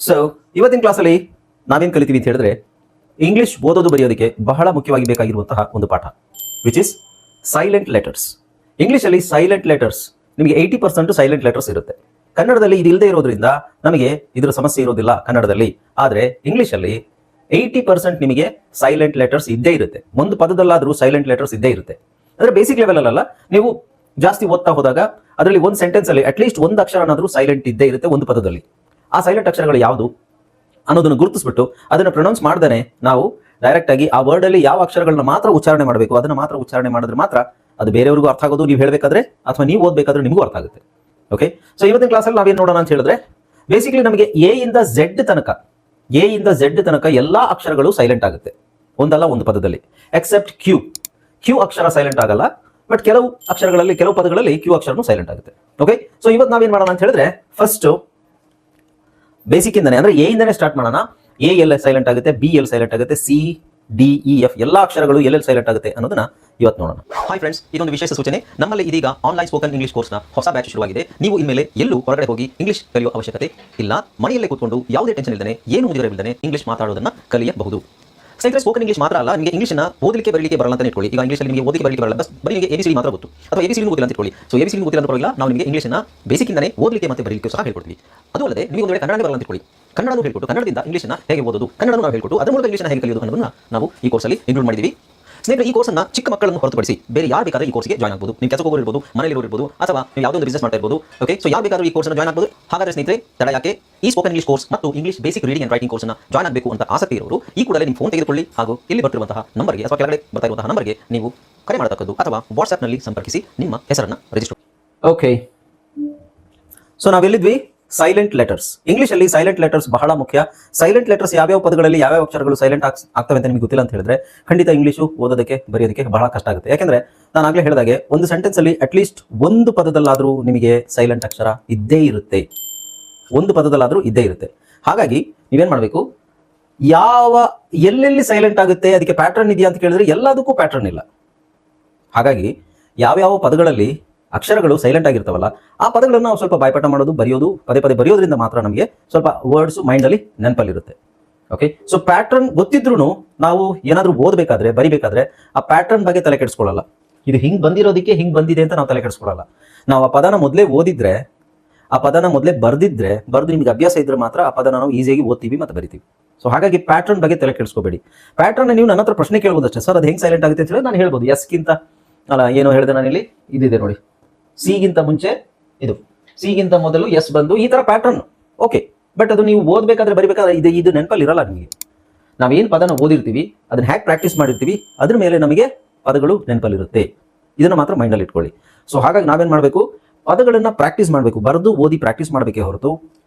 So ಇವತ್ತಿನ ಕ್ಲಾಸಲ್ಲಿ ನಾವೇನು ಕಲಿತೀವಿ ಅಂತ ಹೇಳಿದ್ರೆ ಇಂಗ್ಲಿಷ್ ಓದೋದು ಬರೆಯೋದಕ್ಕೆ ಬಹಳ ಮುಖ್ಯವಾಗಿ ಬೇಕಾಗಿರುವಂತಹ ಒಂದು ಪಾಠ ವಿಚ್ ಇಸ್ ಸೈಲೆಂಟ್ ಲೆಟರ್ಸ್. ಇಂಗ್ಲಿಷಲ್ಲಿ ಸೈಲೆಂಟ್ ಲೆಟರ್ಸ್ ನಿಮಗೆ 80% ಸೈಲೆಂಟ್ ಲೆಟರ್ಸ್ ಇರುತ್ತೆ. ಕನ್ನಡದಲ್ಲಿ ಇದು ಇಲ್ಲದೆ ಇರೋದ್ರಿಂದ ನಮಗೆ ಇದರ ಸಮಸ್ಯೆ ಇರೋದಿಲ್ಲ ಕನ್ನಡದಲ್ಲಿ. ಆದರೆ ಇಂಗ್ಲಿಷಲ್ಲಿ 80% ನಿಮಗೆ ಸೈಲೆಂಟ್ ಲೆಟರ್ಸ್ ಇದ್ದೇ ಇರುತ್ತೆ. ಒಂದು ಪದದಲ್ಲಾದರೂ ಸೈಲೆಂಟ್ ಲೆಟರ್ಸ್ ಇದ್ದೇ ಇರುತ್ತೆ. ಅಂದರೆ ಬೇಸಿಕ್ ಲೆವೆಲ್ ಅಲ್ಲ, ನೀವು ಜಾಸ್ತಿ ಓದ್ತಾ ಹೋದಾಗ ಅದರಲ್ಲಿ ಒಂದು ಸೆಂಟೆನ್ಸ್ ಅಲ್ಲಿ ಅಟ್ಲೀಸ್ಟ್ ಒಂದು ಅಕ್ಷರನಾದರೂ ಸೈಲೆಂಟ್ ಇದ್ದೇ ಇರುತ್ತೆ ಒಂದು ಪದದಲ್ಲಿ. ಆ ಸೈಲೆಂಟ್ ಅಕ್ಷರಗಳು ಯಾವುದು ಅನ್ನೋದನ್ನು ಗುರುತಿಸ್ಬಿಟ್ಟು ಅದನ್ನು ಪ್ರೊನೌನ್ಸ್ ಮಾಡ್ದೇನೆ ನಾವು ಡೈರೆಕ್ಟ್ ಆಗಿ ಆ ವರ್ಡ್ ಅಲ್ಲಿ ಯಾವ ಅಕ್ಷರಗಳನ್ನ ಮಾತ್ರ ಉಚ್ಚಾರಣೆ ಮಾಡಬೇಕು ಅದನ್ನ ಮಾತ್ರ ಉಚ್ಚಾರಣೆ ಮಾಡಿದ್ರೆ ಮಾತ್ರ ಅದು ಬೇರೆಯವ್ರಿಗೂ ಅರ್ಥ ಆಗೋದು, ನೀವು ಹೇಳಬೇಕಾದ್ರೆ ಅಥವಾ ನೀವು ಓದಬೇಕಾದ್ರೆ ನಿಮಗೂ ಅರ್ಥ ಆಗುತ್ತೆ. ಓಕೆ, ಸೊ ಇವತ್ತಿನ ಕ್ಲಾಸಲ್ಲಿ ನಾವೇನು ನೋಡೋಣ ಅಂತ ಹೇಳಿದ್ರೆ ಬೇಸಿಕಲಿ ನಮಗೆ ಎ ಇಂದ ಝೆಡ್ ತನಕ ಎಲ್ಲಾ ಅಕ್ಷರಗಳು ಸೈಲೆಂಟ್ ಆಗುತ್ತೆ ಒಂದಲ್ಲ ಒಂದು ಪದದಲ್ಲಿ, ಎಕ್ಸೆಪ್ಟ್ ಕ್ಯೂ ಅಕ್ಷರ ಸೈಲೆಂಟ್ ಆಗಲ್ಲ. ಬಟ್ ಕೆಲವು ಅಕ್ಷರಗಳಲ್ಲಿ ಕೆಲವು ಪದಗಳಲ್ಲಿ ಕ್ಯೂ ಅಕ್ಷರನೂ ಸೈಲೆಂಟ್ ಆಗುತ್ತೆ. ಓಕೆ, ಸೊ ಇವತ್ತು ನಾವೇನ್ ಮಾಡೋಣ ಅಂತ ಹೇಳಿದ್ರೆ ಫಸ್ಟ್ ಬೇಸಿಕ್ ಇಂದಾನೆ ಅಂದ್ರೆ ಎ ಇಂದಾನೆ ಸ್ಟಾರ್ಟ್ ಮಾಡೋಣ. ಎ ಎಲ್ ಸೈಲೆಂಟ್ ಆಗುತ್ತೆ, ಬಿ ಎಲ್ ಸೈಲೆಂಟ್ ಆಗುತ್ತೆ, ಸಿ ಡಿ ಇ ಎಫ್ ಎಲ್ಲಾ ಅಕ್ಷರಗಳು ಎಲ್ಲೆಲ್ಲಿ ಸೈಲೆಂಟ್ ಆಗುತ್ತೆ ಅನ್ನೋದನ್ನ ಇವತ್ತು ನೋಡೋಣ. ಹಾಯ್ ಫ್ರೆಂಡ್ಸ್, ಇದೊಂದು ವಿಶೇಷ ಸೂಚನೆ. ನಮ್ಮಲ್ಲಿ ಇದೀಗ ಆನ್ಲೈನ್ ಸ್ಪೋಕನ್ ಇಂಗ್ಲಿಷ್ ಕೋರ್ಸ್ನ ಹೊಸ ಬ್ಯಾಚ್ ಶುರುವಾಗಿದೆ. ನೀವು ಇನ್ಮೇಲೆ ಎಲ್ಲೂ ಹೊರಗಡೆ ಹೋಗಿ ಇಂಗ್ಲಿಷ್ ಕಲಿಯುವ ಅವಶ್ಯಕತೆ ಇಲ್ಲ. ಮನೆಯಲ್ಲೇ ಕೂತ್ಕೊಂಡು ಯಾವುದೇ ಟೆನ್ಷನ್ ಇಲ್ಲದೆ, ಏನು ಮುಗಿದಿರಬಿಲ್ಲದೆ ಇಂಗ್ಲಿಷ್ ಮಾತಾಡೋದನ್ನ ಕಲಿಯಬಹುದು. ಸ್ನೇಹಿತರೆ, ಸ್ಪೋಕನ್ ಇಂಗ್ಲಿಷ್ ಮಾತ್ರ ಅಲ್ಲ, ನಿಮಗೆ ಇಂಗ್ಲಿಷ್ನ ಓದಲಿಕ್ಕೆ ಬರಲಿಕ್ಕೆ ಬರಲ್ಲ ಅಂತ ಇಟ್ಕೊಳ್ಳಿ. ಈಗ ಇಂಗ್ಲಿಷಲ್ಲಿ ನಿಮಗೆ ಓದಲಿಕ್ಕೆ ಬರಲಿಕ್ಕೆ ಬರಲ್ಲ, ಬರೀ ನಿಮಗೆ ಎಬಿಸಿಡಿ ಮಾತ್ರ ಗೊತ್ತು, ಅಥವಾ ಎಬಿಸಿಡಿ ಗೊತ್ತಿಲ್ಲ ಅಂತ ಇಟ್ಕೊಳ್ಳಿ. ಸೊ ಎಬಿಸಿಡಿ ಗೊತ್ತಿಲ್ಲ ಅಂತ ಪರವಾಗಿಲ್ಲ, ನಾವು ನಿಮಗೆ ಇಂಗ್ಲಿಷ್ನ ಬೇಸಿಕ್ ಇಂದಾನೆ ಓದಲಿಕ್ಕೆ ಮತ್ತೆ ಬರಲಿಕ್ಕೆ ಸಹ ಹೇಳ್ಕೊಡ್ತೀವಿ. ಅದು ಅಲ್ಲದೆ ನೀವು ಒಂದು ವೇಳೆ ಕನ್ನಡ ಬರಲ್ಲ ಅಂತ ಇಟ್ಕೊಳ್ಳಿ, ಕನ್ನಡನೂ ಹೇಳ್ಕೊಟ್ಟು ಕನ್ನಡದಿಂದ ಇಂಗ್ಲಿಷ್ನ ಹೇಗೆ ಓದೋದು, ಕನ್ನಡನೂ ನಾವು ಹೇಳ್ಕೊಟ್ಟು ಅದರ ಮೂಲಕ ಇಂಗ್ಲಿಷ್ನ ಹೇಗೆ ಕಲಿಯೋದು ಅನ್ನೋದನ್ನ ನಾವು ಈ ಕೋರ್ಸಲ್ಲಿ ಇನ್ಕ್ಲೂಡ್ ಮಾಡಿದ್ದೀವಿ. ಸ್ನೇಹಿತರೆ, ಈ ಕೋರ್ಸನ್ನು ಚಿಕ್ಕ ಮಕ್ಕಳನ್ನು ಹೊರತುಪಡಿಸಿ ಬೇರೆ ಯಾರು ಬೇಕಾದ್ರೆ ಈ ಕೋರ್ಸ್ಗೆ ಜಾಯ್ನ್ ಆಗಬಹುದು. ನೀವು ಕೆಲಸ ಹೋಗೋರು ಇರ್ಬೋದು, ಮನೆಯಲ್ಲಿ ಇರ್ಬೋದು, ಅಥವಾ ನೀವು ಯಾವುದೋ ಒಂದು ಬಿಸ್ನೆಸ್ ಮಾಡ್ತಾ ಇರ್ಬೋದು. ಓಕೆ, ಸೊ ಯಾರು ಬೇಕಾದ್ರೂ ಈ ಕೋರ್ಸ್ನ ಜಾಯ್ನ್ ಆಗಬಹುದು. ಹಾಗಾದ್ರೆ ಸ್ನೇಹಿತರೆ, ತಡ ಯಾಕೆ, ಈ ಸ್ಪೋಕನ್ ಇಂಗ್ಲಿಷ್ ಕೋರ್ಸ್ ಮತ್ತು English basic reading and writing ಕೋರ್ಸ್ನ ಜಾಯ್ನ್ ಆಗಬೇಕು ಅಂತ ಆಸಕ್ತಿ ಇರೋರು ಈ ಕೂಡಲೇ ನಿಮ್ಮ ಫೋನ್ ತೆಗೆದುಕೊಳ್ಳಿ ಹಾಗೂ ಇಲ್ಲಿ ಬರ್ತಿರುವಂತಹ ನಂಬರ್ಗೆ ಅಥವಾ ಕೆಳಗಡೆ ಬರ್ತಾ ಇರುವಂತಹ ನಂಬರ್ಗೆ ನೀವು ಕರೆ ಮಾಡತಕ್ಕದ್ದು ಅಥವಾ ವಾಟ್ಸ್ಆ್ಯಪ್ನಲ್ಲಿ ಸಂಪರ್ಕಿಸಿ ನಿಮ್ಮ ಹೆಸರನ್ನು ರಿಜಿಸ್ಟರ್. ಓಕೆ, ಸೊ ನಾವೆಲ್ಲಿದ್ವಿ? Silent letters. ಇಂಗ್ಲಿಷ್ ಅಲ್ಲಿ ಸೈಲೆಂಟ್ ಲೆಟರ್ಸ್ ಬಹಳ ಮುಖ್ಯ. ಸೈಲೆಂಟ್ ಲೆಟರ್ಸ್ ಯಾವ್ಯಾವ ಪದಗಳಲ್ಲಿ ಯಾವ್ಯಾವ ಅಕ್ಷರಗಳು ಸೈಲೆಂಟ್ ಆಗ್ತವೆ ಅಂತ ನಿಮಗೆ ಗೊತ್ತಿಲ್ಲ ಅಂತ ಹೇಳಿದ್ರೆ ಖಂಡಿತ ಇಂಗ್ಲಿಷು ಓದೋದಕ್ಕೆ ಬರೆಯೋದಕ್ಕೆ ಬಹಳ ಕಷ್ಟ ಆಗುತ್ತೆ. ಯಾಕಂದ್ರೆ ನಾನು ಆಗ್ಲೇ ಹೇಳಿದಾಗೆ ಒಂದು ಸೆಂಟೆನ್ಸ್ ಅಲ್ಲಿ ಅಟ್ಲೀಸ್ಟ್ ಒಂದು ಪದದಲ್ಲಾದ್ರೂ ನಿಮಗೆ ಸೈಲೆಂಟ್ ಅಕ್ಷರ ಇದ್ದೇ ಇರುತ್ತೆ, ಒಂದು ಪದದಲ್ಲಾದ್ರೂ ಇದ್ದೇ ಇರುತ್ತೆ. ಹಾಗಾಗಿ ನೀವೇನ್ ಮಾಡಬೇಕು, ಎಲ್ಲೆಲ್ಲಿ ಸೈಲೆಂಟ್ ಆಗುತ್ತೆ ಅದಕ್ಕೆ ಪ್ಯಾಟರ್ನ್ ಇದೆಯಾ ಅಂತ ಕೇಳಿದ್ರೆ ಎಲ್ಲದಕ್ಕೂ ಪ್ಯಾಟರ್ನ್ ಇಲ್ಲ. ಹಾಗಾಗಿ ಯಾವ್ಯಾವ ಪದಗಳಲ್ಲಿ ಅಕ್ಷರಗಳು ಸೈಲೆಂಟ್ ಆಗಿರ್ತಾವಲ್ಲ ಆ ಪದಗಳನ್ನು ನಾವು ಸ್ವಲ್ಪ ಬಾಯ್ಪಾಠ ಮಾಡೋದು, ಬರೆಯೋದು, ಪದೇ ಪದೇ ಬರೆಯೋದ್ರಿಂದ ಮಾತ್ರ ನಮಗೆ ಸ್ವಲ್ಪ ವರ್ಡ್ಸ್ ಮೈಂಡಲ್ಲಿ ನೆನಪಲ್ಲಿರುತ್ತೆ. ಓಕೆ, ಸೊ ಪ್ಯಾಟರ್ನ್ ಗೊತ್ತಿದ್ರು ನಾವು ಏನಾದರೂ ಓದಬೇಕಾದ್ರೆ ಬರಿಬೇಕಾದ್ರೆ ಆ ಪ್ಯಾಟರ್ನ್ ಬಗ್ಗೆ ತಲೆ ಕೆಡಿಸ್ಕೊಳ್ಳಲ್ಲ. ಇದು ಹಿಂಗ್ ಬಂದಿರೋದಕ್ಕೆ ಹಿಂಗ್ ಬಂದಿದೆ ಅಂತ ನಾವು ತಲೆ ಕೆಡಿಸ್ಕೊಳ್ಳಲ್ಲ. ನಾವು ಆ ಪದನ ಮೊದಲೇ ಓದಿದ್ರೆ, ಆ ಪದನ ಮೊದಲೇ ಬರೆದು ನಿಮ್ಗೆ ಅಭ್ಯಾಸ ಇದ್ರೆ ಮಾತ್ರ ಆ ಪದನ ನಾವು ಈಸಿಯಾಗಿ ಓದ್ತೀವಿ ಮತ್ತು ಬರಿತೀವಿ. ಸೊ ಹಾಗಾಗಿ ಪ್ಯಾಟರ್ನ್ ಬಗ್ಗೆ ತಲೆ ಕೆಡಿಸ್ಕೋಬೇಡಿ. ಪ್ಯಾಟರ್ನ್ ನೀವು ನನ್ನ ಹತ್ರ ಪ್ರಶ್ನೆ ಕೇಳ್ಬೋದಷ್ಟೇ, ಸರ್ ಅದು ಹೆಂಗ್ ಸೈಲೆಂಟ್ ಆಗುತ್ತೆ ಅಂತ ಹೇಳಿ ನಾನು ಹೇಳ್ಬೋದು. ಎಸ್ಗಿಂತ ಅಲ್ಲ, ಏನೋ ಹೇಳಿದೆ ನಾನಿಲ್ಲಿ, ಇದಿದೆ ನೋಡಿ, ಸಿಗಿಂತ ಮುಂಚೆ ಇದು, ಸಿಗಿಂತ ಮೊದಲು ಎಸ್ ಬಂದು, ಈ ತರ ಪ್ಯಾಟರ್ನ್. ಓಕೆ, ಬಟ್ ಅದು ನೀವು ಓದಬೇಕಾದ್ರೆ ಬರಿಬೇಕಾದ್ರೆ ಇದು ನೆನಪಲ್ಲಿ ಇರಲ್ಲ ನಿಮಗೆ. ನಾವೇನು ಪದನ ಓದಿರ್ತೀವಿ ಅದನ್ನ ಹ್ಯಾಕ್ ಪ್ರಾಕ್ಟೀಸ್ ಮಾಡಿರ್ತೀವಿ ಅದ್ರ ಮೇಲೆ ನಮಗೆ ಪದಗಳು ನೆನಪಲ್ಲಿರುತ್ತೆ. ಇದನ್ನ ಮಾತ್ರ ಮೈಂಡಲ್ಲಿ ಇಟ್ಕೊಳ್ಳಿ. ಸೊ ಹಾಗಾಗಿ ನಾವೇನ್ ಮಾಡಬೇಕು, ಪದಗಳನ್ನ ಪ್ರಾಕ್ಟೀಸ್ ಮಾಡಬೇಕು, ಬರೆದು ಓದಿ ಪ್ರಾಕ್ಟೀಸ್ ಮಾಡಬೇಕೇ ಹೊರತು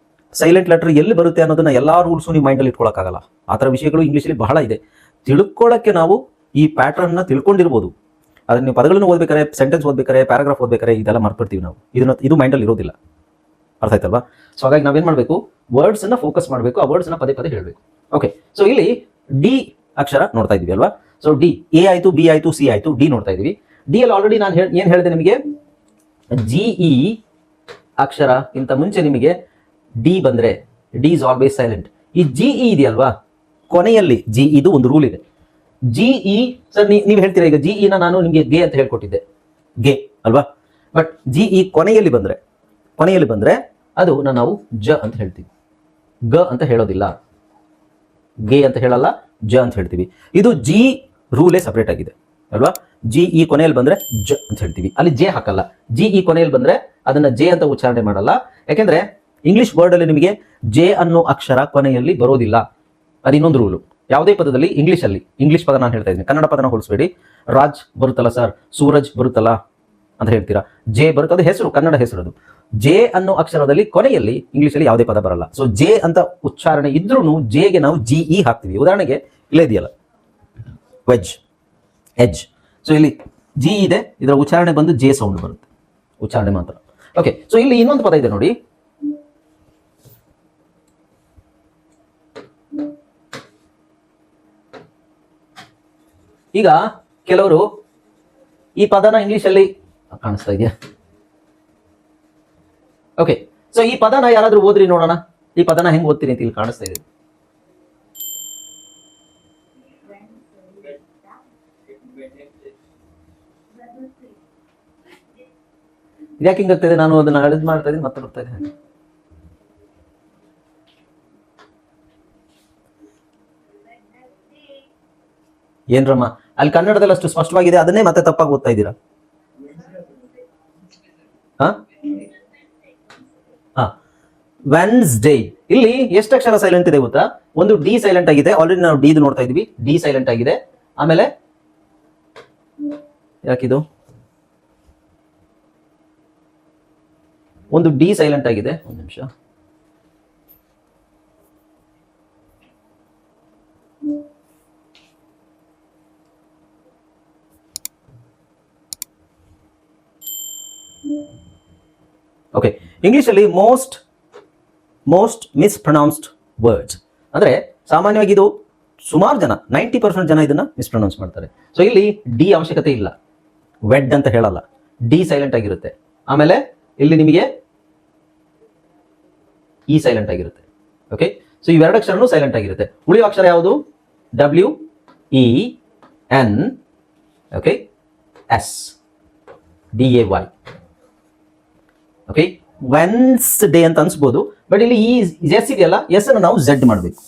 ಸೈಲೆಂಟ್ ಲೆಟರ್ ಎಲ್ಲಿ ಬರುತ್ತೆ ಅನ್ನೋದನ್ನ ಎಲ್ಲಾ ರೂಲ್ಸು ನೀವು ಮೈಂಡಲ್ಲಿ ಇಟ್ಕೊಳ್ಳೋಕ್ಕಾಗಲ್ಲ. ಆ ಥರ ವಿಷಯಗಳು ಇಂಗ್ಲೀಷಲ್ಲಿ ಬಹಳ ಇದೆ. ತಿಳ್ಕೊಳ್ಳೋಕ್ಕೆ ನಾವು ಈ ಪ್ಯಾಟರ್ನ್ನ ತಿಳ್ಕೊಂಡಿರ್ಬೋದು, ಅದನ್ನ ನೀವು ಪದಗಳನ್ನು ಓದ್ಬೇಕಾರೆ, ಸೆಂಟೆನ್ಸ್ ಓದ್ಬೇಕಾರೆ, ಪ್ಯಾರಾಗ್ರಾಫ್ ಓದ್ಬೇಕಾರೆ ಇದೆಲ್ಲ ಮರ್ತ್ಬಿಡ್ತೀವಿ ನಾವು. ಇದು ಮೈಂಡಲ್ಲಿ ಇರೋದಿಲ್ಲ. ಅರ್ಥ ಆಯ್ತಲ್ವಾ? ಸೊ ಹಾಗಾಗಿ ನಾವೇನ್ ಮಾಡಬೇಕು, ವರ್ಡ್ಸ್ ಅನ್ನ ಫೋಕಸ್ ಮಾಡಬೇಕು, ಆ ವರ್ಡ್ಸ್ ಅನ್ನ ಪದೇ ಪದೇ ಹೇಳಬೇಕು. ಓಕೆ, ಸೊ ಇಲ್ಲಿ ಡಿ ಅಕ್ಷರ ನೋಡ್ತಾ ಇದೀವಿ ಅಲ್ವಾ? ಸೊ ಡಿ, ಎ ಆಯ್ತು, ಬಿ ಆಯ್ತು, ಸಿ ಆಯ್ತು, ಡಿ ನೋಡ್ತಾ ಇದೀವಿ. ಡಿ ಅಲ್ಲಿ ಆಲ್ರೆಡಿ ನಾನು ಏನ್ ಹೇಳಿದೆ ನಿಮಗೆ, ಜಿಇ ಅಕ್ಷರ ಇಂತ ಮುಂಚೆ ನಿಮಗೆ ಡಿ ಬಂದ್ರೆ ಡಿ ಇಸ್ ಆಲ್ವೇಸ್ ಸೈಲೆಂಟ್. ಈ ಜಿಇ ಇದೆಯಲ್ವಾ, ಕೊನೆಯಲ್ಲಿ ಜಿ, ಇದು ಒಂದು ರೂಲ್ ಇದೆ. ಜಿಇ ಸರ್ ನೀವು ಹೇಳ್ತೀರಾ, ಈಗ ಜಿಇ ನಾನು ನಿಮಗೆ ಗೆ ಅಂತ ಹೇಳ್ಕೊಟ್ಟಿದ್ದೆ, ಗೆ ಅಲ್ವಾ? ಬಟ್ ಜಿಇ ಕೊನೆಯಲ್ಲಿ ಬಂದ್ರೆ ಅದು ನಾವು ಜ ಅಂತ ಹೇಳ್ತೀವಿ, ಗ ಅಂತ ಹೇಳೋದಿಲ್ಲ. ಗೆ ಅಂತ ಹೇಳಲ್ಲ, ಜ ಅಂತ ಹೇಳ್ತೀವಿ. ಇದು ಜಿ ರೂಲೇ ಸಪರೇಟ್ ಆಗಿದೆ ಅಲ್ವಾ? ಜಿಇ ಕೊನೆಯಲ್ಲಿ ಬಂದ್ರೆ ಜ ಅಂತ ಹೇಳ್ತೀವಿ, ಅಲ್ಲಿ ಜೆ ಹಾಕಲ್ಲ. ಜಿಇ ಕೊನೆಯಲ್ಲಿ ಬಂದ್ರೆ ಅದನ್ನ ಜೆ ಅಂತ ಉಚ್ಚಾರಣೆ ಮಾಡಲ್ಲ. ಯಾಕೆಂದ್ರೆ ಇಂಗ್ಲಿಷ್ ವರ್ಡ್ ಅಲ್ಲಿ ನಿಮಗೆ ಜೆ ಅನ್ನೋ ಅಕ್ಷರ ಕೊನೆಯಲ್ಲಿ ಬರೋದಿಲ್ಲ. ಅದು ಇನ್ನೊಂದು ರೂಲು. ಯಾವುದೇ ಪದದಲ್ಲಿ ಇಂಗ್ಲಿಷ್ ಪದ ನಾನು ಹೇಳ್ತಾ ಇದ್ದೀನಿ, ಕನ್ನಡ ಪದನ ಹೋಲಿಸಬೇಡಿ. ರಾಜ್ ಬರುತ್ತಲ್ಲ ಸರ್, ಸೂರಜ್ ಬರುತ್ತಲ್ಲ ಅಂತ ಹೇಳ್ತೀರಾ, ಜೆ ಬರುತ್ತೆ, ಅದು ಹೆಸರು, ಕನ್ನಡ ಹೆಸರು. ಅದು ಜೆ ಅನ್ನೋ ಅಕ್ಷರದಲ್ಲಿ ಕೊನೆಯಲ್ಲಿ ಇಂಗ್ಲಿಷಲ್ಲಿ ಯಾವುದೇ ಪದ ಬರಲ್ಲ. ಸೊ ಜೆ ಅಂತ ಉಚ್ಚಾರಣೆ ಇದ್ರೂ ಜೆಗೆ ನಾವು ಜಿಇ ಹಾಕ್ತೀವಿ. ಉದಾಹರಣೆಗೆ ಇಲ್ಲೇ ಇದೆಯಲ್ಲ ವೆಜ್, ಎಜ್. ಸೊ ಇಲ್ಲಿ ಜಿ ಇದೆ, ಇದರ ಉಚ್ಚಾರಣೆ ಬಂದು ಜೆ ಸೌಂಡ್ ಬರುತ್ತೆ, ಉಚ್ಚಾರಣೆ ಮಾತ್ರ. ಓಕೆ, ಸೊ ಇಲ್ಲಿ ಇನ್ನೊಂದು ಪದ ಇದೆ ನೋಡಿ, ಈಗ ಕೆಲವರು ಈ ಪದನ ಇಂಗ್ಲಿಷಲ್ಲಿ ಕಾಣಿಸ್ತಾ ಇದೆಯಾ? ಓಕೆ, ಸೊ ಈ ಪದನ ಯಾರಾದ್ರೂ ಓದ್ರಿ ನೋಡೋಣ. ಈ ಪದನ ಹೆಂಗ್ ಓದ್ತೀನಿ ಅಂತ ಇಲ್ಲಿ ಕಾಣಿಸ್ತಾ ಇದೆ. ಇದ್ಯಾಕೆ ಹಿಂಗಾಗ್ತದೆ? ನಾನು ಅದನ್ನ ಹಳದ್ ಮಾಡ್ತಾ ಇದ್ದೀನಿ ಮತ್ತೆ ಬರ್ತಾ ಇದೆ. ಏನ್ರಮ್ಮ ಅಲ್ಲಿ ಕನ್ನಡದಲ್ಲಿ ಅಷ್ಟು ಸ್ಪಷ್ಟವಾಗಿದೆ, ಅದನ್ನೇ ಮತ್ತೆ ತಪ್ಪಾಗಿ ಓದ್ತಾ ಇದ್ದೀರಾ? ವೆನ್ಸ್ಡೇ, ಇಲ್ಲಿ ಎಷ್ಟು ಅಕ್ಷರ ಸೈಲೆಂಟ್ ಇದೆ ಗೊತ್ತಾ? ಒಂದು ಡಿ ಸೈಲೆಂಟ್ ಆಗಿದೆ, ಆಲ್ರೆಡಿ ನಾವು ಡಿ ನೋಡ್ತಾ ಇದೀವಿ, ಡಿ ಸೈಲೆಂಟ್ ಆಗಿದೆ. ಆಮೇಲೆ ಯಾಕಿದು ಒಂದು ಡಿ ಸೈಲೆಂಟ್ ಆಗಿದೆ, ಒಂದು ನಿಮಿಷ. ಓಕೆ, ಇಂಗ್ಲಿಷ್ ಅಲ್ಲಿ ಮೋಸ್ಟ್ ಮಿಸ್ಪ್ರೊನೌನ್ಸ್ಡ್ ವರ್ಡ್ಸ್ ಅಂದ್ರೆ ಸಾಮಾನ್ಯವಾಗಿ ಇದು ಸುಮಾರು ಜನ 90% ಜನ ಇದನ್ನ ಮಿಸ್ಪ್ರೊನೌನ್ಸ್ ಮಾಡ್ತಾರೆ. ಸೊ ಇಲ್ಲಿ ಡಿ ಅವಶ್ಯಕತೆ ಇಲ್ಲ, ವೆಡ್ ಅಂತ ಹೇಳಲ್ಲ, ಡಿ ಸೈಲೆಂಟ್ ಆಗಿರುತ್ತೆ. ಆಮೇಲೆ ಇಲ್ಲಿ ನಿಮಗೆ ಇ ಸೈಲೆಂಟ್ ಆಗಿರುತ್ತೆ. ಓಕೆ, ಸೊ ಇವೆರಡು ಅಕ್ಷರನೂ ಸೈಲೆಂಟ್ ಆಗಿರುತ್ತೆ. ಉಳಿಯುವ ಅಕ್ಷರ ಯಾವುದು? W E N okay S D A Y. Okay, Wednesday ಅಂತ ಅನ್ಸ್ಬೋದು, ಬಟ್ ಇಲ್ಲಿ ಈ ಎಸ್ ಇದೆಯಲ್ಲ, ಎಸ್ ಅನ್ನು ನಾವು ಝೆಡ್ ಮಾಡಬೇಕು.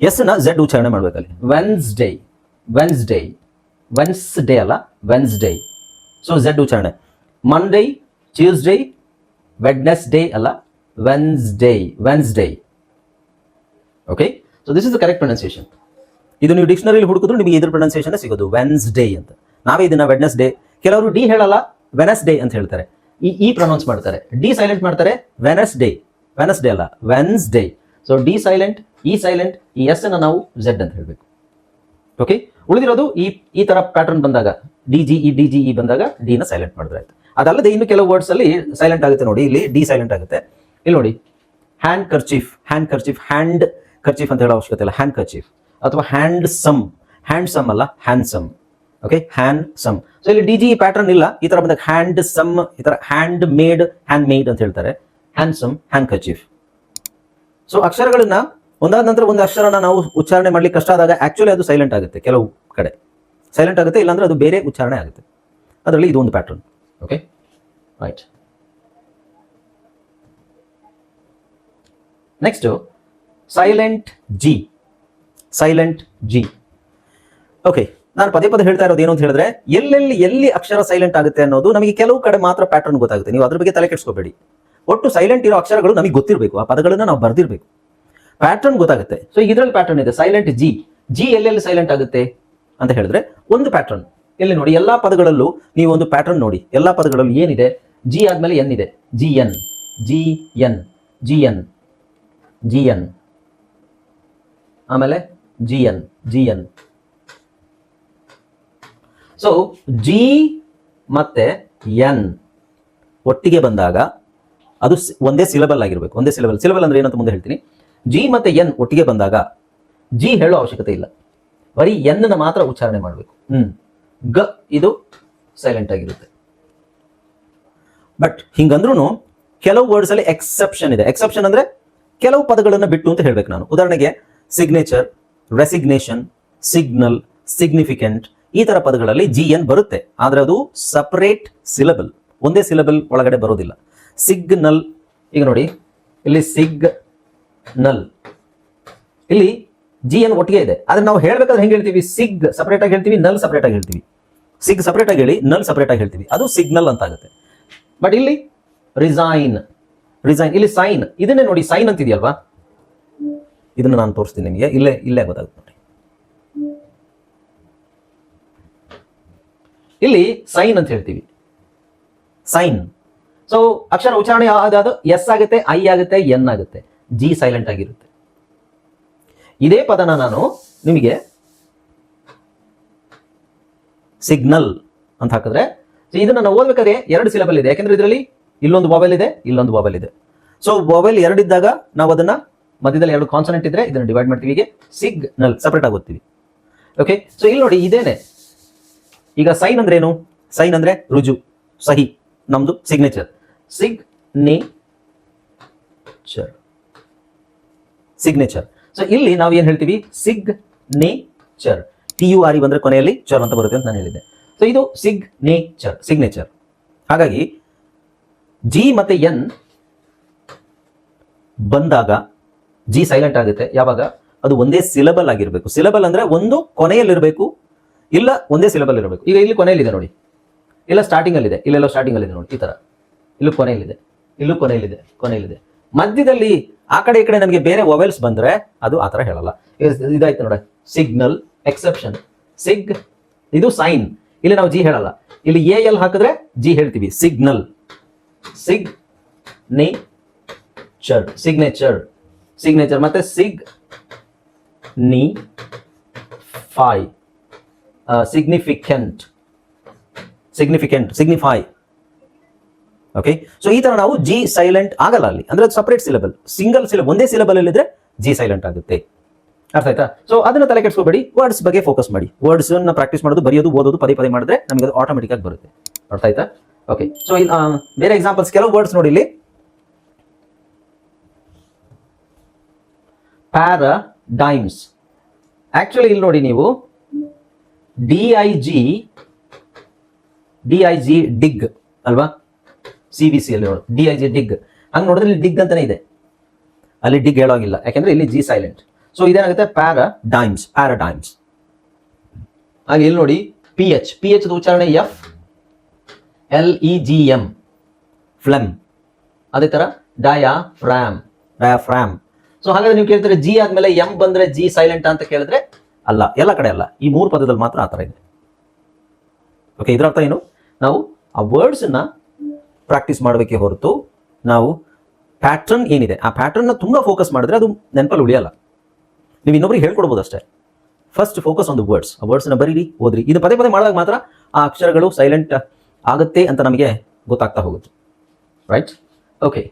ಎಸ್ ನ ಝೆಡ್ ಉಚ್ಚಾರಣೆ ಮಾಡ್ಬೇಕಲ್ಲಿ. ವೆನ್ಸ್ಡೇ, ವೆನ್ಸ್ಡೇ, ವೆನ್ಸ್ಡೇ ಅಲ್ಲ, ವೆನ್ಸ್ಡೇ. ಸೊ ಝೆಡ್ ಉಚ್ಚಾರಣೆ. ಮಂಡೇ, ಟ್ಯೂಸ್ಡೇ, ವೆಡ್ನೆಸ್ಡೇ ಅಲ್ಲ, Wednesday, Wednesday. Okay, so this is the correct pronunciation. ಇದು ನೀವು ಡಿಕ್ಷನರಿಲಿ ಹುಡುಕಿದ್ರು ನಿಮಗೆ ಇದ್ರ ಪ್ರೊನೌನ್ಸಿಯೇಷನ್ ಸಿಗೋದು, ವೆನ್ಸ್ಡೇ ಅಂತ. ನಾವೇ ಇದನ್ನ ವೆಡ್ನೆಸ್ಡೇ, ಕೆಲವರು ಡಿ ಹೇಳಲ್ಲ, ವೆನಸ್ಡೇ ಅಂತ ಹೇಳ್ತಾರೆ, ಈ ಪ್ರೊನೌನ್ಸ್ ಮಾಡ್ತಾರೆ. ಡಿ ಸೈಲೆಂಟ್ ಮಾಡ್ತಾರೆ, ವೆನಸ್ಡೇ, ವೆನಸ್ಡೇ ಅಲ್ಲ, Wednesday. So D silent, E silent, ಈ ಎಸ್ ಅನ್ನ ನಾವು ಝೆಡ್ ಅಂತ ಹೇಳಬೇಕು. ಓಕೆ, ಉಳಿದಿರೋದು ಈ ತರ ಪ್ಯಾಟರ್ನ್ ಬಂದಾಗ ಡಿ ಜಿ ಇ ಬಂದಾಗ ಡಿ ನ ಸೈಲೆಂಟ್ ಮಾಡಿದ್ರೆ ಆಯ್ತು. ಅದಲ್ಲದೆ ಇನ್ನು ಕೆಲವು ವರ್ಡ್ಸ್ ಅಲ್ಲಿ ಸೈಲೆಂಟ್ ಆಗುತ್ತೆ ನೋಡಿ, ಇಲ್ಲಿ ಡಿ ಸೈಲೆಂಟ್ ಆಗುತ್ತೆ. ಇಲ್ಲಿ ನೋಡಿ, handkerchief, handkerchief, handkerchief ಅಂತ ಹೇಳೋ ಅವಶ್ಯಕತೆ ಇಲ್ಲ, ಹ್ಯಾಂಡ್ ಕರ್ಚೀಫ್. ಅಥವಾ ಹ್ಯಾಂಡ್ ಸಮ್, ಹ್ಯಾಂಡ್ ಸಮ್ ಅಲ್ಲ, handsome. Okay, handsome. So ಇಲ್ಲಿ ಡಿ ಜಿ ಪ್ಯಾಟರ್ನ್ ಇಲ್ಲ, ಈ ತರ ಬಂದಾಗ ಹ್ಯಾಂಡ್ ಸಮ್, ಈ ತರ ಹ್ಯಾಂಡ್ ಮೇಡ್ ಅಂತ ಹೇಳ್ತಾರೆ, handsome, handkerchief. So ಅಕ್ಷರಗಳನ್ನ ಒಂದಾದ ನಂತರ ಒಂದು ಅಕ್ಷರನ ನಾವು ಉಚ್ಚಾರಣೆ ಮಾಡ್ಲಿಕ್ಕೆ ಕಷ್ಟ ಆದಾಗ ಆಕ್ಚುಲಿ ಅದು ಸೈಲೆಂಟ್ ಆಗುತ್ತೆ, ಕೆಲವು ಕಡೆ ಸೈಲೆಂಟ್ ಆಗುತ್ತೆ, ಇಲ್ಲಾಂದ್ರೆ ಅದು ಬೇರೆ ಉಚ್ಚಾರಣೆ ಆಗುತ್ತೆ. ಅದರಲ್ಲಿ ಇದು ಒಂದು pattern. Okay, right. Next silent G, silent G. Okay, ನಾನು ಪದೇ ಪದೇ ಹೇಳ್ತಾ ಇರೋದು ಏನು ಅಂತ ಹೇಳಿದ್ರೆ, ಎಲ್ಲಿ ಅಕ್ಷರ ಸೈಲೆಂಟ್ ಆಗುತ್ತೆ ಅನ್ನೋದು ನಮಗೆ ಕೆಲವು ಕಡೆ ಮಾತ್ರ ಪ್ಯಾಟರ್ನ್ ಗೊತ್ತಾಗುತ್ತೆ. ನೀವು ಅದ್ರ ಬಗ್ಗೆ ತಲೆ ಕೆಡಿಸ್ಕೋಬೇಡಿ. ಒಟ್ಟು ಸೈಲೆಂಟ್ ಇರೋ ಅಕ್ಷರಗಳು ನಮಗೆ ಗೊತ್ತಿರಬೇಕು, ಆ ಪದಗಳನ್ನ ನಾವು ಬರ್ದಿರ್ಬೇಕು, ಪ್ಯಾಟರ್ನ್ ಗೊತ್ತಾಗುತ್ತೆ. ಸೊ ಇದರಲ್ಲಿ ಪ್ಯಾಟರ್ನ್ ಇದೆ, ಸೈಲೆಂಟ್ ಜಿ. ಜಿ ಎಲ್ಲೆಲ್ಲಿ ಸೈಲೆಂಟ್ ಆಗುತ್ತೆ ಅಂತ ಹೇಳಿದ್ರೆ ಒಂದು ಪ್ಯಾಟರ್ನ್ ಇಲ್ಲಿ ನೋಡಿ, ಎಲ್ಲಾ ಪದಗಳಲ್ಲೂ ನೀವು ಒಂದು ಪ್ಯಾಟರ್ನ್ ನೋಡಿ. ಎಲ್ಲಾ ಪದಗಳಲ್ಲೂ ಏನಿದೆ? ಜಿ ಆದ್ಮೇಲೆ ಎನ್ ಇದೆ, G N, G N, G N, G N, ಆಮೇಲೆ G N, G N. So G ಮತ್ತೆ ಎನ್ ಒಟ್ಟಿಗೆ ಬಂದಾಗ ಅದು ಒಂದೇ ಸಿಲಬಲ್ ಆಗಿರ್ಬೇಕು. ಒಂದೇ ಸಿಲಬಲ್ ಅಂದ್ರೆ ಏನಂತ ಮುಂದೆ ಹೇಳ್ತೀನಿ. ಜಿ ಮತ್ತೆ ಎನ್ ಒಟ್ಟಿಗೆ ಬಂದಾಗ ಜಿ ಹೇಳೋ ಅವಶ್ಯಕತೆ ಇಲ್ಲ, ಬರೀ ಎನ್ ನ ಮಾತ್ರ ಉಚ್ಚಾರಣೆ ಮಾಡಬೇಕು. ಗ ಇದು ಸೈಲೆಂಟ್ ಆಗಿರುತ್ತೆ. ಬಟ್ ಹಿಂಗಂದ್ರೂ ಕೆಲವು ವರ್ಡ್ಸ್ ಅಲ್ಲಿ ಎಕ್ಸೆಪ್ಷನ್ ಇದೆ. ಎಕ್ಸೆಪ್ಷನ್ ಅಂದ್ರೆ ಕೆಲವು ಪದಗಳನ್ನ ಬಿಟ್ಟು ಅಂತ ಹೇಳ್ಬೇಕು ನಾನು. ಉದಾಹರಣೆಗೆ ಸಿಗ್ನೇಚರ್, ರೆಸಿಗ್ನೇಷನ್, ಸಿಗ್ನಲ್, ಸಿಗ್ನಿಫಿಕೆಂಟ್, ಈ ತರ ಪದಗಳಲ್ಲಿ ಜಿ ಎನ್ ಬರುತ್ತೆ, ಆದ್ರೆ ಅದು ಸಪರೇಟ್ ಸಿಲಬಲ್, ಒಂದೇ ಸಿಲಬಲ್ ಒಳಗಡೆ ಬರೋದಿಲ್ಲ. ಸಿಗ್ನಲ್, ಈಗ ನೋಡಿ ಇಲ್ಲಿ ಸಿಗ್ನಲ್, ಇಲ್ಲಿ ಜಿ ಎನ್ ಒಟ್ಟಿಗೆ ಇದೆ, ಆದ್ರೆ ನಾವು ಹೇಳ್ಬೇಕಾದ್ರೆ ಹೆಂಗ್ ಹೇಳ್ತೀವಿ? ಸಿಗ್ ಸಪರೇಟ್ ಆಗಿ ಹೇಳ್ತೀವಿ, ನಲ್ ಸಪರೇಟ್ ಆಗಿ ಹೇಳ್ತೀವಿ. ಸಿಗ್ ಸಪರೇಟ್ ಆಗಿ ಹೇಳಿ, ನಲ್ ಸಪರೇಟ್ ಆಗಿ ಹೇಳ್ತೀವಿ, ಅದು ಸಿಗ್ನಲ್ ಅಂತ ಆಗುತ್ತೆ. ಬಟ್ ಇಲ್ಲಿ ರಿಸೈನ್, ರಿಸೈನ್, ಇಲ್ಲಿ ಸೈನ್, ಇದನ್ನೇ ನೋಡಿ ಸೈನ್ ಅಂತ ಇದೆಯಲ್ವಾ, ಇದನ್ನ ನಾನು ತೋರಿಸ್ತೀನಿ ನಿಮಗೆ, ಇಲ್ಲೇ ಗೊತ್ತಾಗುತ್ತೆ ನೋಡಿ. ಇಲ್ಲಿ ಸೈನ್ ಅಂತ ಹೇಳ್ತೀವಿ, ಸೈನ್. ಸೊ ಅಕ್ಷರ ಉಚ್ಚಾರಣೆ ಯಾವ್ದಾದ್ರು ಎಸ್ ಆಗುತ್ತೆ, ಐ ಆಗುತ್ತೆ, ಎನ್ ಆಗುತ್ತೆ, ಜಿ ಸೈಲೆಂಟ್ ಆಗಿರುತ್ತೆ. ಇದೇ ಪದನ ನಾನು ನಿಮಗೆ ಸಿಗ್ನಲ್ ಅಂತ ಹಾಕಿದ್ರೆ, ಇದನ್ನ ನಾವು ಓದ್ಬೇಕಾದ್ರೆ ಎರಡು ಸಿಲಬಲ್ ಇದೆ, ಯಾಕಂದ್ರೆ ಇದರಲ್ಲಿ ಇಲ್ಲೊಂದು ವಾವೆಲ್ ಇದೆ, ಇಲ್ಲೊಂದು ವಾವೆಲ್ ಇದೆ. ಸೊ ವಾವೆಲ್ ಎರಡಿದ್ದಾಗ ನಾವು ಅದನ್ನ ಮಧ್ಯದಲ್ಲಿ ಎರಡು ಕಾನ್ಸನೆಂಟ್ ಇದ್ರೆ ಇದನ್ನ ಡಿವೈಡ್ ಮಾಡ್ತೀವಿ, ಹೀಗೆ ಸಿಗ್ನಲ್ ಸಪರೇಟ್ ಆಗಿ ಓದ್ತೀವಿ. ಓಕೆ, ಸೊ ಇಲ್ಲಿ ನೋಡಿ ಇದೇನೆ. ಈಗ ಸೈನ್ ಅಂದ್ರೆ ಏನು? ಸೈನ್ ಅಂದ್ರೆ ರುಜು, ಸಹಿ, ನಮ್ದು ಸಿಗ್ನೇಚರ್. ಸಿಗ್ನೇಚರ್. ಸೊ ಇಲ್ಲಿ ನಾವು ಏನ್ ಹೇಳ್ತೀವಿ, ಸಿಗ್ನೇಚರ್. TURE ಬಂದ್ರೆ ಕೊನೆಯಲ್ಲಿ ಚರ್ ಅಂತ ಬರುತ್ತೆ ಅಂತ ನಾನು ಹೇಳಿದ್ದೆ. ಸೊ ಇದು ಸಿಗ್ನೇಚರ್. ಹಾಗಾಗಿ ಜಿ ಮತ್ತೆ ಎನ್ ಬಂದಾಗ ಜಿ ಸೈಲೆಂಟ್ ಆಗುತ್ತೆ ಯಾವಾಗ ಅದು ಒಂದೇ ಸಿಲಬಲ್ ಆಗಿರಬೇಕು. ಸಿಲಬಲ್ ಅಂದ್ರೆ ಒಂದು ಕೊನೆಯಲ್ಲಿರಬೇಕು, ಇಲ್ಲ ಒಂದೇ ಸಿಲಬಲ್ ಇರಬೇಕು. ಈಗ ಇಲ್ಲಿ ಕೊನೆಯಲ್ಲಿದೆ ನೋಡಿ, ಇಲ್ಲ ಸ್ಟಾರ್ಟಿಂಗ್ ಅಲ್ಲಿದೆ, ಇಲ್ಲೆಲ್ಲ ಸ್ಟಾರ್ಟಿಂಗ್ ಅಲ್ಲಿದೆ ನೋಡಿ, ಈ ತರ. ಇಲ್ಲೂ ಕೊನೆಯಲ್ಲಿದೆ, ಇಲ್ಲೂ ಕೊನೆಯಲ್ಲಿದೆ. ಮಧ್ಯದಲ್ಲಿ ಆ ಕಡೆ ಈ ಕಡೆ ನಮಗೆ ಬೇರೆ ವೊವೆಲ್ಸ್ ಬಂದ್ರೆ ಅದು ಆ ತರ ಹೇಳಲ್ಲ. ಇದಾಯ್ತು ನೋಡಿ, ಸಿಗ್ನಲ್, ಎಕ್ಸೆಪ್ಷನ್, ಇದು ಸೈನ್. ಇಲ್ಲಿ ನಾವು ಜಿ ಹೇಳಲ್ಲ, ಇಲ್ಲಿ ಎಲ್ ಹಾಕಿದ್ರೆ ಜಿ ಹೇಳ್ತೀವಿ. ಸಿಗ್ನೇಚರ್ ಮತ್ತೆ ಸಿಗ್ನಿಫೈ. ಓಕೆ, ಸೊ ಈ ತರ ನಾವು ಜಿ ಸೈಲೆಂಟ್ ಆಗಲ್ಲ ಅಲ್ಲಿ, ಅಂದ್ರೆ ಸಪರೇಟ್ ಸಿಲೆಬಲ್. ಸಿಂಗಲ್ ಸಿಲೆಬಲ್ ಒಂದೇ ಸಿಲೆಬಲ್ ಇದ್ರೆ ಜಿ ಸೈಲೆಂಟ್ ಆಗುತ್ತೆ. ಅರ್ಥ ಆಯ್ತಾ? ಸೊ ಅದನ್ನ ತಲೆ ಕೆಡಿಸ್ಕೋಬೇಡಿ, ವರ್ಡ್ಸ್ ಬಗ್ಗೆ ಫೋಕಸ್ ಮಾಡಿ. ವರ್ಡ್ಸ್ ನ ಪ್ರಾಕ್ಟೀಸ್ ಮಾಡೋದು, ಬರೆಯೋದು, ಓದೋದು, ಪದೇ ಮಾಡಿದ್ರೆ ನಮಗೆ ಅದು ಆಟೋಮೆಟಿಕ್ ಆಗಿ ಬರುತ್ತೆ. ಅರ್ಥ ಆಯ್ತಾ? ಓಕೆ, ಸೊ ಬೇರೆ ಎಕ್ಸಾಂಪಲ್ಸ್, ಕೆಲವು ವರ್ಡ್ಸ್ ನೋಡಿ ಇಲ್ಲಿ. ಪ್ಯಾರಾಡೈಮ್ಸ್. ಆಕ್ಚುಲಿ ಇಲ್ಲಿ ನೋಡಿ ನೀವು DIG ಡಿಗ್ ಅಲ್ವಾ, CVC ಅಲ್ಲಿ ನೋಡಿ DIG ಡಿಗ್. ಹಂಗೆ ನೋಡಿದ್ರೆ ಇಲ್ಲಿ ಡಿಗ್ ಅಂತಾನೆ ಇದೆ, ಅಲ್ಲಿ ಡಿಗ್ ಹೇಳೋಂಗಿಲ್ಲ, ಯಾಕೆಂದ್ರೆ ಇಲ್ಲಿ ಜಿ ಸೈಲೆಂಟ್. ಸೊ ಇದೇನಾಗುತ್ತೆ, ಪ್ಯಾರಾಡೈಮ್ಸ್. ಹಾಗೆ ಇಲ್ಲಿ ನೋಡಿ PH ಉಚ್ಚಾರಣೆ FLEGM, ಫ್ಲೆಮ್. ಅದೇ ತರ ಡಯಾಫ್ರಾಮ್. ಸೊ ಹಾಗಾದ್ರೆ ನೀವು ಕೇಳ್ತಾರೆ ಜಿ ಆದ್ಮೇಲೆ ಎಂ ಬಂದ್ರೆ ಜಿ ಸೈಲೆಂಟ್ ಅಂತ ಕೇಳಿದ್ರೆ ಅಲ್ಲ, ಎಲ್ಲ ಕಡೆ ಅಲ್ಲ, ಈ 3 ಪದದಲ್ಲಿ ಮಾತ್ರ ಆ ತರ ಇದೆ. ಓಕೆ, ಇದರ ಅರ್ಥ ಏನು, ನಾವು ಆ ವರ್ಡ್ಸ್ ನ ಪ್ರಾಕ್ಟೀಸ್ ಮಾಡಬೇಕೆ ಹೊರತು ನಾವು ಪ್ಯಾಟರ್ನ್ ಏನಿದೆ ಆ ಪ್ಯಾಟರ್ನ್ ನ ತುಂಬಾ ಫೋಕಸ್ ಮಾಡಿದ್ರೆ ಅದು ನೆನಪಲ್ಲಿ ಉಳಿಯಲ್ಲ. ನೀವು ಇನ್ನೊಬ್ರಿಗೆ ಹೇಳ್ಕೊಡ್ಬೋದು ಅಷ್ಟೇ. First focus on the words. ಆ ವರ್ಡ್ಸ್ ನ ಬರೀರಿ, ಓದ್ರಿ. ಇದು ಪದೇ ಮಾಡಿದಾಗ ಮಾತ್ರ ಆ ಅಕ್ಷರಗಳು ಸೈಲೆಂಟ್ ಆಗುತ್ತೆ ಅಂತ ನಮಗೆ ಗೊತ್ತಾಗ್ತಾ ಹೋಗುತ್ತೆ. ರೈಟ್? ಓಕೆ.